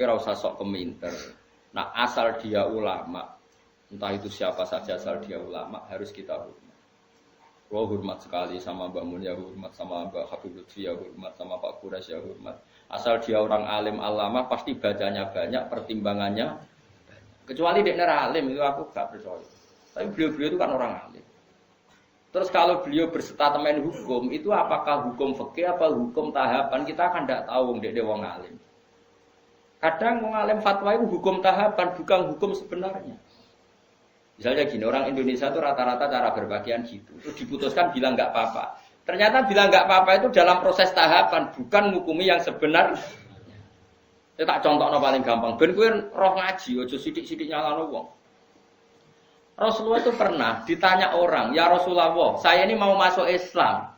ora usah sok keminter. Nah, asal dia ulama, entah itu siapa saja asal dia ulama harus kita hormat. Gua hormat sekali sama Mbak Mun ya hormat, sama Mbak Habib Lutfi ya hormat, sama Pak Quraisy ya hormat. Asal dia orang alim alama pasti bacanya banyak, pertimbangannya banyak. Kecuali dia alim itu aku gak percaya. Tapi beliau-beliau itu kan orang alim. Terus kalau beliau berstatement hukum itu apakah hukum fikih apa hukum tahapan kita kan tidak tahu dia wong alim. Kadang wong alim fatwa itu hukum tahapan bukan hukum sebenarnya. Misalnya gini, orang Indonesia itu rata-rata cara berpakaian gitu. Itu diputuskan bilang nggak apa-apa. Ternyata bilang nggak apa-apa itu dalam proses tahapan, bukan hukumi yang sebenar. Saya tak contohnya paling gampang. Ben kowe roh ngaji, ojo sidik-sidik nyalano wong. Rasulullah itu pernah ditanya orang, ya Rasulullah, saya ini mau masuk Islam.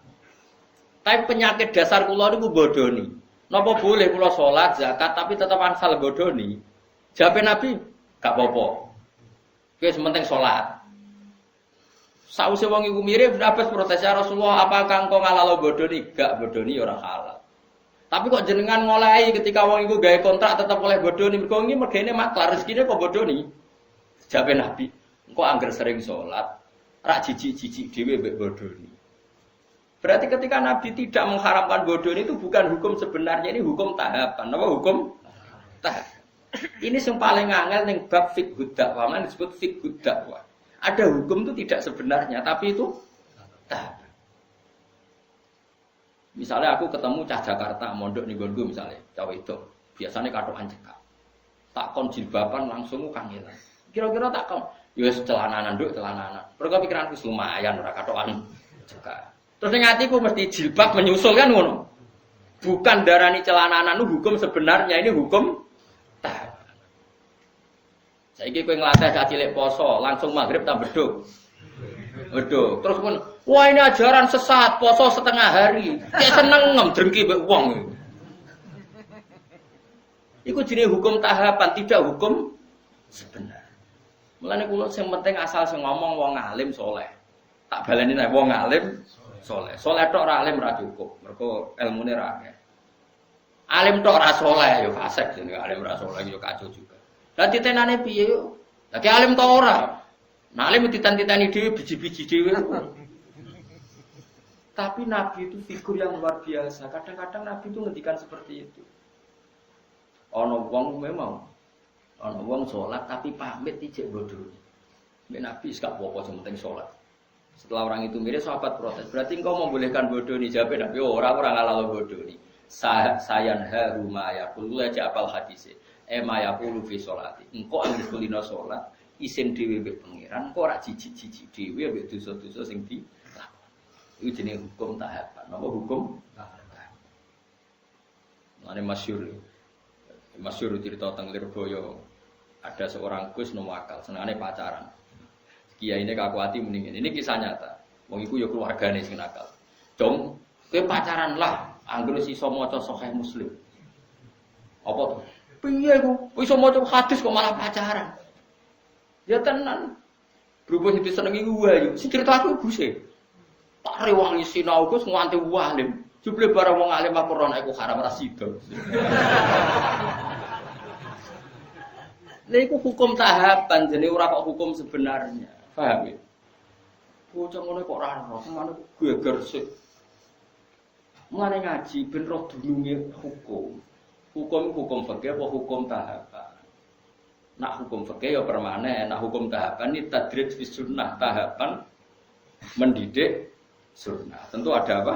Tapi penyakit dasar kula niku bodoni. Napa boleh kula salat, zakat tapi tetap asal bodoni? Jawab Nabi, gak apa-apa. Wis penting salat. Sause wong iku mirip Abbas protes ya Rasulullah, apakah engkau ngalalo bodoni? Gak bodoni ora halal. Tapi kok jenengan ngolahi ketika wong iku gawe kontrak tetap oleh bodoni, mergo iki mergene maklar rezekine kok bodoni. Jawab Nabi, engkau angger sering salat, ra jijik-jijik dhewe mbek bodoni. Berarti ketika Nabi tidak mengharamkan bodoni itu bukan hukum sebenarnya, ini hukum tahapan. Apa hukum tahapan? Ini yang paling angel ning bab fiqh dakwah, mana disebut fiqh dakwah. Ada hukum itu tidak sebenarnya, tapi itu tahapan. Misalnya aku ketemu cah Jakarta, mondok ning nggonku misalnya, cawe itu. Biasanya katokan cekak. Tak kon jilbaban langsung kangelan. Kira-kira tak kon, ya wis celananan nduk, celananan. Mergo pikiranku lumayan ora katokan cekak. Terus ning atiku mesti jilbab menyusul kan ngono. Bukan darani celananan itu hukum sebenarnya, ini hukum tahapan. Saiki kowe nglatih cah cilik poso, langsung maghrib tak beduk. Beduk. Terus pun, wah ini ajaran sesat, poso setengah hari. Kayak seneng drengki mbek wong. Iku jenenge hukum tahapan, tidak hukum sebenarnya. Mulane kula sing penting asal sing ngomong wong alim saleh. Tak baleni nek wong alim saleh. Saleh tok ora alim ora cukup. Mergo ilmune ra akeh. Alim tok ora saleh ya fasik jenenge alim ora saleh ya kacau juga. Lah titenane piye yo? Lah ki alim tok ora. Nah alim titan-titani dhewe biji-biji dhewe. Tapi Nabi itu figur yang luar biasa. Kadang-kadang Nabi itu ngendikan seperti itu. Ana wong memang ana wong salat tapi pamit ijek bodho. Nek Nabi gak apa-apa sing penting salat. Setelah orang itu mirip, sahabat protes. Berarti engkau membolehkan bodoh ni? Jawab Nabi, orang halal bodoh ni. Sayan haru mayakulu aja apal hadisnya. Mayakulu fi sholati. Engkau ambil kulino sholat, isin dewi be pengiran. Engkau rak jijik dewi be dosa-dosa sing di. Itu jenis hukum tahapan. Apa hukum tahapan? Ini masyhur cerita tentang Lirboyo. Ada seorang Gus Nomwakal, senangane pacaran. Kiai ini kaku hati mendingin. Ini kisah nyata. Wong iku ya keluargane sing nakal. Dong, kowe pacaran lah, anggere iso maca Sahih Muslim. Apa to? Piye iku? Iso maca hadis kok malah pacaran. Ya tenan. Berhubung itu seneng iku wae. Si cerita aku Guse. Tak rewangi sinau Gus nganti walim. Jebule barang wong alim apa ora iku haram ra sida. Lha iku hukum tahapan, jenenge ora kok hukum sebenarnya. Paham ya? Bocah ngono kok ora roh, ngono geger sik. Mulane ngaji ben roh dununge hukum. Hukum fikih apa hukum tahapan? Nak hukum fikih ya permanen, nak hukum tahapan ini tadrij fi sunnah, tahapan mendidik sunnah. Tentu ada apa?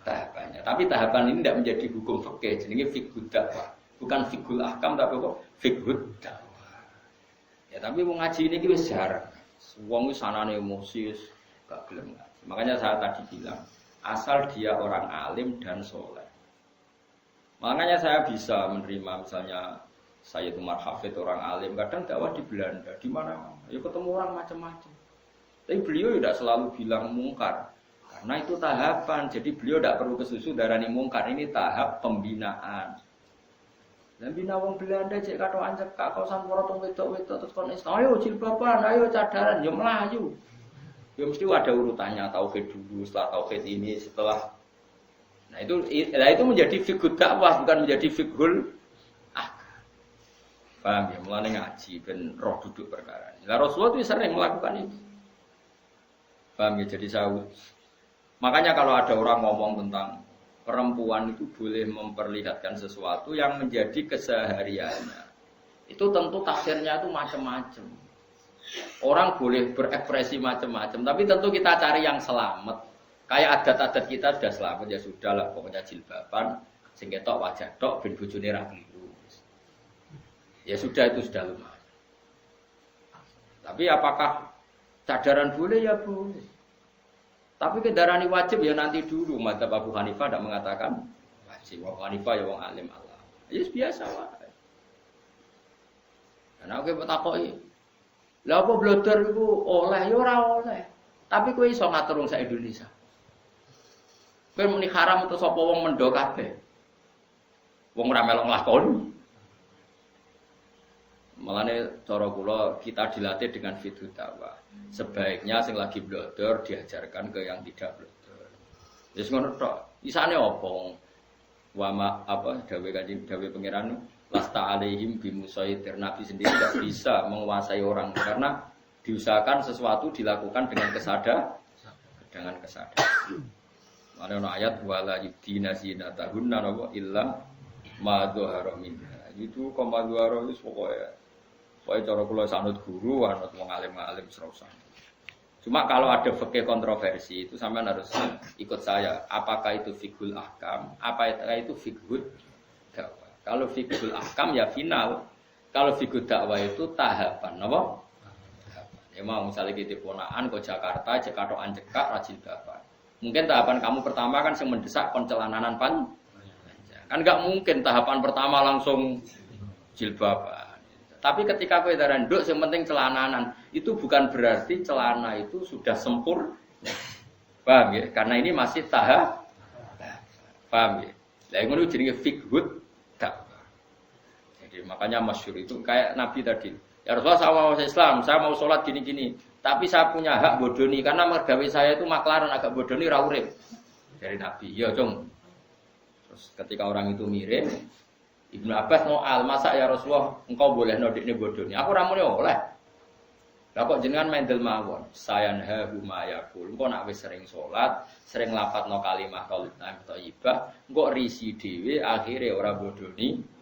Tahapannya. Tapi tahapan ini tidak menjadi hukum fikih, jenenge fiqh dakwah. Bukan fiqhul ahkam tapi apa? Fiqh dakwah. Ya tapi wong ngaji ini ki wis jarang. Wong wis sanane emosi gak gelem ngaji. Makanya saya tadi bilang, asal dia orang alim dan soleh. Makanya saya bisa menerima misalnya Sayyid Umar Hafid orang alim, kadang dakwah di Belanda, di mana? Ya ketemu orang macam-macam. Tapi beliau tidak selalu bilang mungkar. Karena itu tahapan, jadi beliau tidak perlu kesusu darani mungkar. Ini tahap pembinaan. Dan bina wong Belanda cek karo anjek kak kausan porotong wedok-wedok terus kon Islam. Ayo jilbaban, ayo cadaran, yo melayu. Ya mesti ada urutannya, tauhid dulu, setelah tauhid ini, setelah. Nah itu menjadi fiqh dakwah bukan menjadi fiqhul ahkam. Paham ya? Mulane ngaji ben roh duduk perkara. Lah Rasulullah itu sering melakukan itu. Paham ya? Jadi makanya kalau ada orang ngomong tentang perempuan itu boleh memperlihatkan sesuatu yang menjadi kesehariannya. Itu tentu tafsirnya itu macam-macam. Orang boleh berekspresi macam-macam, tapi tentu kita cari yang selamat. Kayak adat-adat kita sudah selamat ya sudahlah, pokoknya jilbaban, sing ketok wajah tok ben bojone ra kliru. Ya sudah itu sudah lumayan. Tapi apakah cadaran boleh? Ya boleh. Tapi kendaraan wajib ya nanti dulu. Madzhab Abu Hanifah tidak mengatakan wajib. Abu Hanifah ya wong alim Allah. Ya biasa wae. Karena aku takoki. Lah apa blodor iku oleh ya ora oleh. Tapi kowe iso ngatur wong sak Indonesia. Kowe muni haram terus apa wong mendo kabeh. Wong ora melok nglakoni. Malane cara kula kita dilatih dengan fitrah dakwah. Sebaiknya sing lagi blodor diajarkan ke yang tidak blodor. Wis ngono tok. Isane apa? Wama apa dawe kanjeng dawe pangeran lasta alaihim bimusaitir. Nabi sendiri tidak bisa menguasai orang karena diusahakan sesuatu dilakukan dengan kesadaran. Mana ayat wala yudina zinatahunna illa ma dzahara minha. Itu koma dzahara wis pokoke. Pokoke cara kula sanut guru, anut wong alim-alim serausan. Cuma kalau ada fikih kontroversi itu sampean harus ikut saya. Apakah itu fiqhul ahkam? Apakah itu fiqhul dakwah? Kalau fiqhul ahkam ya final. Kalau fiqhul dakwah itu tahapan, apa? Tahapan. Ya mau misalnya kita ponaan ke Jakarta, cekatokan cekak rajin bapak. Mungkin tahapan kamu pertama kan yang mendesak koncelananan pan. Kan enggak mungkin tahapan pertama langsung jilbaban. Tapi ketika kowe daran nduk sing penting celananan, itu bukan berarti celana itu sudah sempurna. Paham ya? Karena ini masih tahap. Paham ya? Lah ngono jenenge fiqhud dakwah. Jadi makanya masyhur itu kayak Nabi tadi. Ya Rasulullah saya mau Islam, saya mau sholat gini-gini. Tapi saya punya hak bodoni karena mergawe saya itu maklaran agak bodoni ra urip. Dari Nabi, ya Cung. Terus ketika orang itu mirim, Ibnu Abbas ngoal, masa ya Rasulullah engkau boleh nodikne bodoni. Aku ra muni oleh. Lah kok jenengan mendel mawon. Sayanha huma yaqul. Engko nak wis sering salat, sering lafadzno kalimah thayyibah, engko risi dhewe akhire ora bodoni.